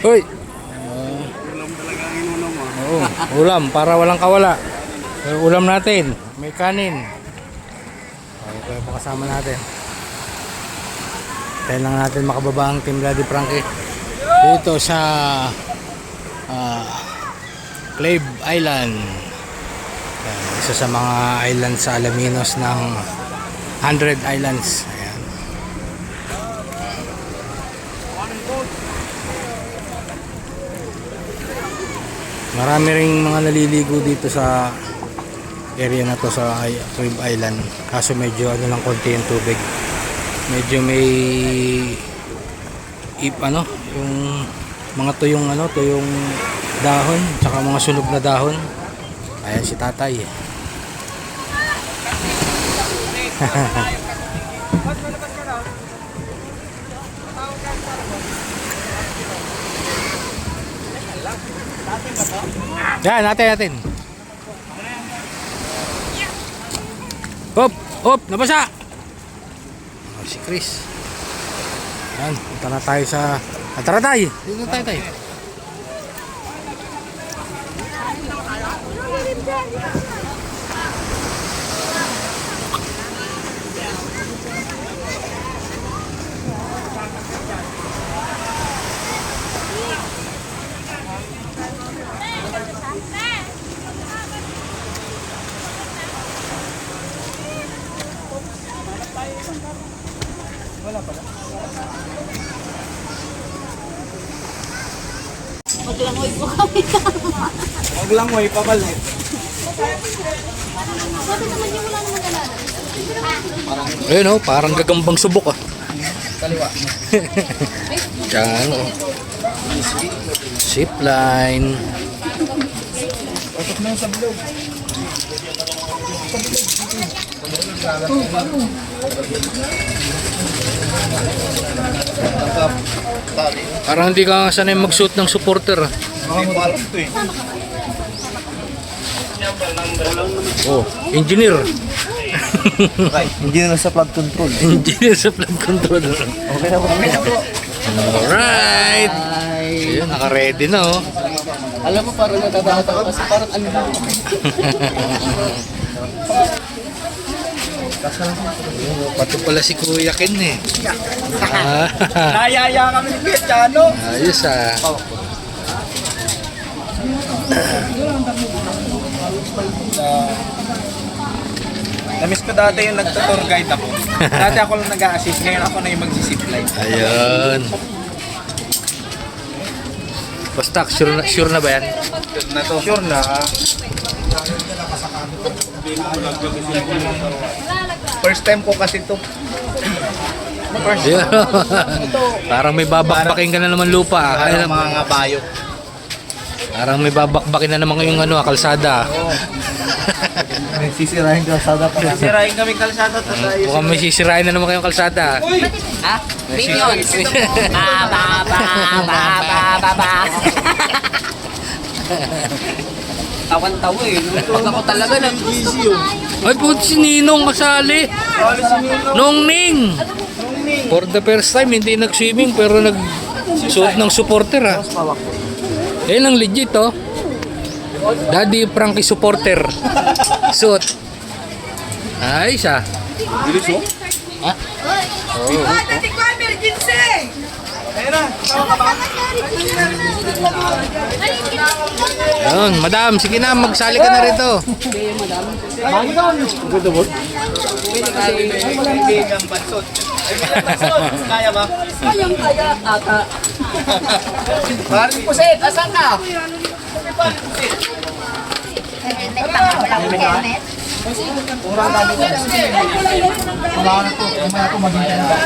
Hoy. Ulam talaga ang inunom mo. Oo, ulam para walang kawala. Ulam natin, may kanin. Okay, pakasama natin. Kaya lang natin makababa ang Team Daddy Frankie dito sa Clave Island. Isa sa mga island sa Alaminos ng 100 Islands. Ayan. Marami ring mga naliligo dito sa area na to sa Clave Island. Kaso medyo ano lang konti yung tubig. Medyo may yung mga tuyong dahon, tsaka mga sunog na dahon. Ayan si tatay. Yan, natin. Hop, nabasa. Oh, si Chris. Yan, punta na tayo sa tara tayo. Dito tayo. Wala pala. Maglangoy po kami. Maglangoy pa balik. Sabi naman yung wala naman alala. Ayun oh, parang gagambang subok ah. Kaliwa. Diyan oh. Zipline. Pasok na sa bilog. Parang hindi ka sanay mag-shoot ng supporter ah. Oh, engineer. Hindi na sa flood control. Engineer sa flood control. Okay na po. Alright. Ayun, naka-ready na oh. Alam mo parang natatahat ako kasi parang ano. Pato pala si Kuya Ken eh. Nayaya kami ni Pietano. Ayos ah. Namiss ko dati yung nagtutour guide ako. Dati ako lang nag-a-assist, ngayon ako na yung mag-zipline. Ayun. Basta sure na ba yan? Sure na. First time ko kasi ito. Yeah. Parang may babakbakin ka na naman lupa ah. Parang mga ngabayo. Parang may babakbakin na naman yung kalsada. Sisirahin kalsada pa. Sisirahin kami kalsada. Mukhang may sisirain na naman kayong kalsada. Ha? Minions. Ba. Tawan-tawa eh. Pag ako talaga nag-busy yun. Ay po si Ninong kasali. Nong Ning. For the first time hindi nag-swimming pero nag-suot ng supporter ah. Yan ang legit oh. Daddy Frankie supporter. Suot. Ay siya. Bilis mo? Ha? Dati ko emergency! Ayun na. Tawa ka ba? Ayun, madam, sige na magsali ka na rito. Good mo? Kaibigang bansot. Kaya ba? Kaya ata. Maraming Pusit, asan ka? Helmet pa nga, wala akong helmet. Kurang dami ko. Wala na to. Mamaya ko maghintay na.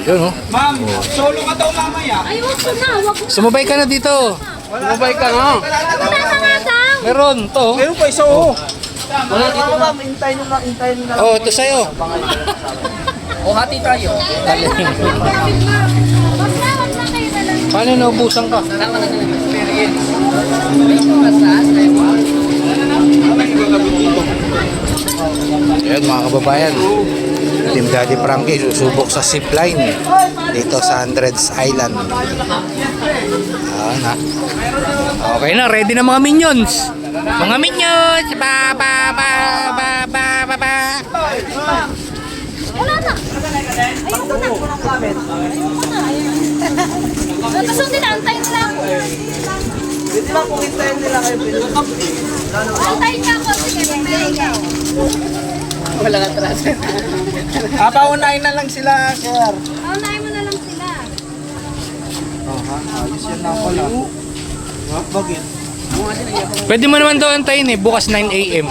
Yun oh. Ma'am, solo ka daw mamaya. Ay, wag ko na, wag ko. Sumabay ka na dito. Sumabay ka nga. Tama nga daw. Meron to. Meron pa isa oh. Wala dito ma'am, hintayin nyo na. Oh, ito sa'yo. O hati tayo. Wag na kayo na lang. Paano naubusan ka? Ayan mga kababayan. Team Daddy Frankie susubok sa zipline dito sa Hundreds Island. Na. Okay na, ready na mga minions. Mga minions! Ba ba ba ba ba ba ba. Wala na. Ayoko na. Ayoko na. Susundin na. Antayin nila ako. Pwede lang kung hintayin nila kayo. Antayin niya ako. Sige, ikaw. Walang atraso. Paunahin na lang sila, sir. Paunahin mo na lang sila. Ayos yan na pala. Bakit? Pwede mo naman daw antayin eh, bukas 9 a.m.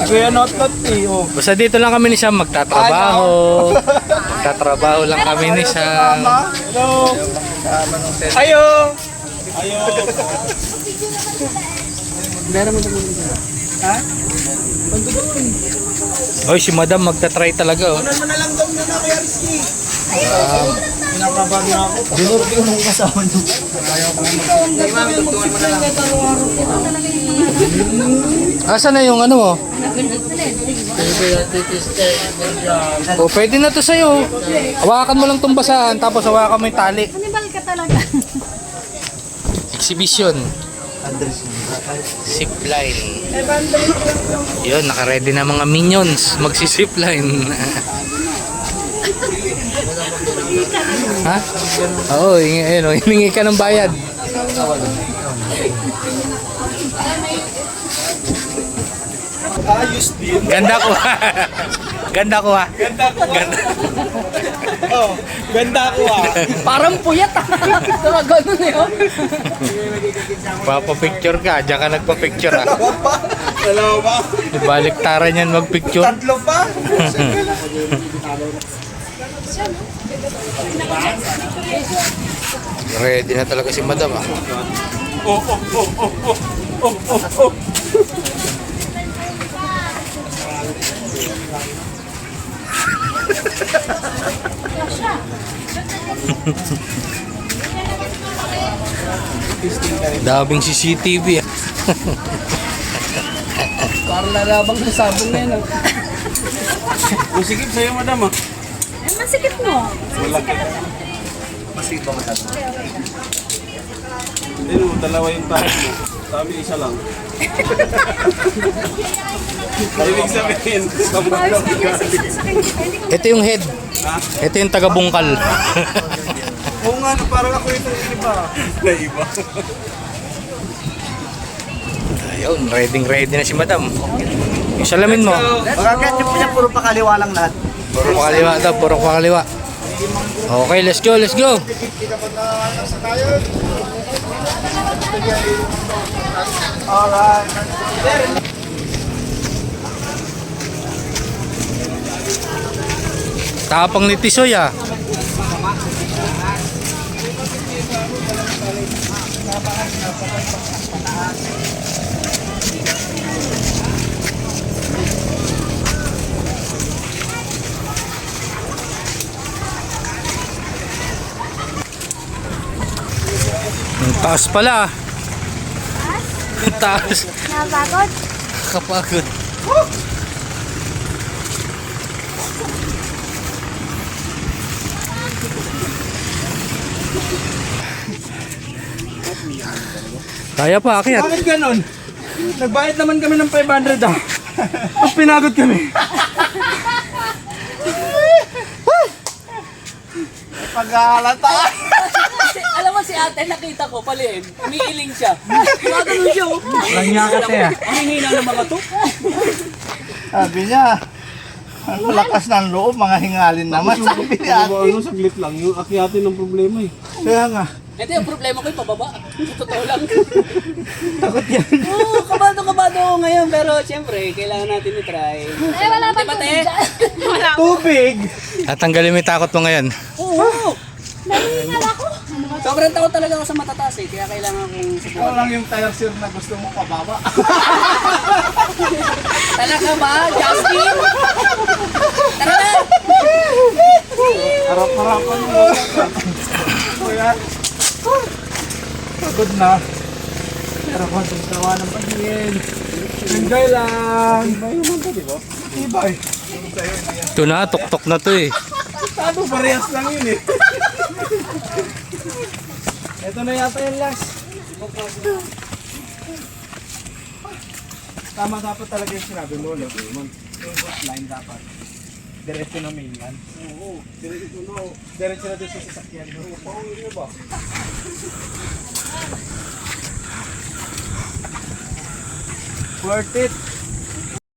Kuya Notlot eh. Oh. Basta dito lang kami ni Sam magtatrabaho. Magtatrabaho lang kami ni Sam. Hello. Ayo. Ayo. Meron mo naman dito. Ha? Oy, si Madam magta-try talaga oh. Ano mo na lang daw na Kuya Rizky? Pinapabag na ako. Dinur ko nung kasama nyo. Ayaw ko na Asa na yung ano mo? O, pwede na to sa'yo. Hawakan mo lang tong basahan, tapos hawakan mo yung tali. Kanibal ka talaga. Exhibition. Zipline. Yun, naka-ready na mga minions. Magsi-zipline. Ha? Oo, hiningi ka ng bayad. Ayos din. Ganda ko. Ganda ko ha. Ganda. Oh, ganda ko ah. Parang puyat ah. Tama ganun eh. Oh. Papapicture ka. Diyan ka nagpa-picture ha. Dalawa ba? Baliktaran yan magpicture. Tatlo pa? Ready na talaga si Madam ah. Daming CCTV ah. Parang lalabang sa sabong na yun. Masikip sa'yo, madam ah. Ang masikip mo. Masikip ba madam? Hindi mo, dalawa yung tahit mo. Sabi isa lang. Ibig sabihin, Ayos ka niya. Saksakin kita. Hindi ko Ito yung head. Ito yung taga-bungkal. oo nga, no, parang ako itong iba. Na iba. Ayun, ready na si Madam. Yung salamin mo. Bakit yung niya puro pakaliwa lang lahat? Puro pakaliwa daw, puro pakaliwa. Okay, let's go, let's go. Alright. Tapang ni Tisoy ah. Ang taas pala ah. Ang taas. napagod. Kapagod. Kaya pa, akyat. Bakit ganun? Nagbayad naman kami ng 500 ah. Mas pinagod kami. Pag-aalata. Alam mo si ate, nakita ko, paliin. Umiiling siya. Gumagano siya. Oh. Langya kasi ah. Ang hihina ng mga to. Sabi niya, ang lakas ng loob, mga hingalin naman. Sabi niya. Ano, saglit lang. Yung akyatin ng problema eh. Kaya nga. Ito yung problema ko yung pababa. Totoo lang. Takot yan. Oo, kabado ako ngayon. Pero siyempre, kailangan natin i-try. Eh, wala pa Diba, te? tubig dyan. Wala. Tubig. Tatanggalin mo yung takot mo ngayon. Oo. Nahihingal ako. Sobrang takot talaga ako sa matataas eh. Kaya kailangan kong Ikaw subukan. lang yung tire sir na gusto mo pababa. Talaga ba, Justin? Tara na! Harap-harapan mo. Kuya. Pagod na. Pero konting tawa ng pagingin. Enjoy lang. Tibay naman to, di ba? Tibay. Ito na, tuktok na to eh. Tado, parehas lang yun eh. Ito na yata yung last. Tama dapat talaga yung sinabi mo, no? Yung line dapat. Diretso na main yan. Oo, diretso na doon sa sasakyan. Pauwi nyo ba? Worth it.